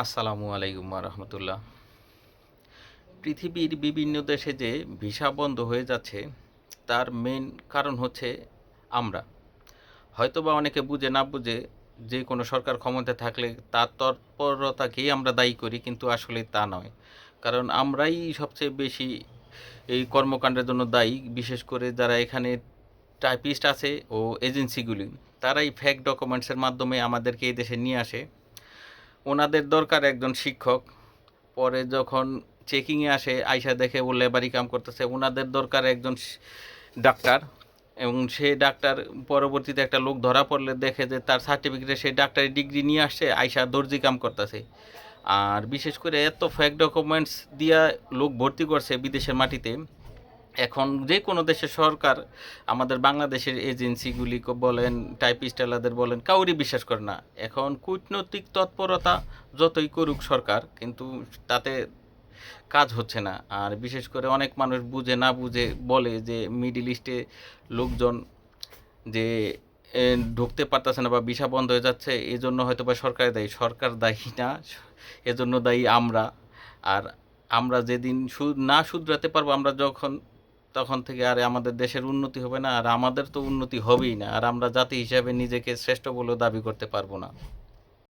আসসালামু আলাইকুম রহমতুল্লাহ। পৃথিবীর বিভিন্ন দেশে যে ভিসা বন্ধ হয়ে যাচ্ছে তার মেন কারণ হচ্ছে আমরা। হয়তোবা অনেকে বুঝে না বুঝে যে কোনো সরকার ক্ষমতায় থাকলে তার তৎপরতাকেই আমরা দায়ী করি, কিন্তু আসলে তা নয়। কারণ আমরাই সবচেয়ে বেশি এই কর্মকাণ্ডের জন্য দায়ী। বিশেষ করে যারা এখানে টাইপিস্ট আছে ও এজেন্সিগুলি, তারাই ফেক ডকুমেন্টসের মাধ্যমে আমাদেরকে এই দেশে নিয়ে আসে। ওনাদের দরকার একজন শিক্ষক, পরে যখন চেকিংয়ে আসে আইসা দেখে ও লেবারি কাম করতেছে। ওনাদের দরকার একজন ডাক্তার, এবং সে ডাক্তার পরবর্তীতে একটা লোক ধরা পড়লে দেখে যে তার সার্টিফিকেটে সে ডাক্তারি ডিগ্রি নিয়ে আসছে, আইসা দর্জি কাম করতেছে। আর বিশেষ করে এত ফেক ডকুমেন্টস দিয়া লোক ভর্তি করছে বিদেশের মাটিতে। এখন যে কোনো দেশের সরকার আমাদের বাংলাদেশের এজেন্সিগুলি বলেন, টাইপিস্টেলাদের বলেন, কাউরই বিশ্বাস করে না। এখন কূটনৈতিক তৎপরতা যতই করুক সরকার, কিন্তু তাতে কাজ হচ্ছে না। আর বিশেষ করে অনেক মানুষ বুঝে না বুঝে বলে যে মিডিল ইস্টে লোকজন যে ঢুকতে পারতেছে না বা ভিসা বন্ধ হয়ে যাচ্ছে, এই জন্য হয়তো বা সরকার দায়ী। সরকার দায়ী না, এজন্য দায়ী আমরা। আর আমরা যেদিন না শুধরাতে পারবো, আমরা যখন, তখন থেকে আর আমাদের দেশের উন্নতি হবে না, আর আমাদের তো উন্নতি হবেই না, আর আমরা জাতি হিসাবে নিজেকে শ্রেষ্ঠ বলেও দাবি করতে পারবো না।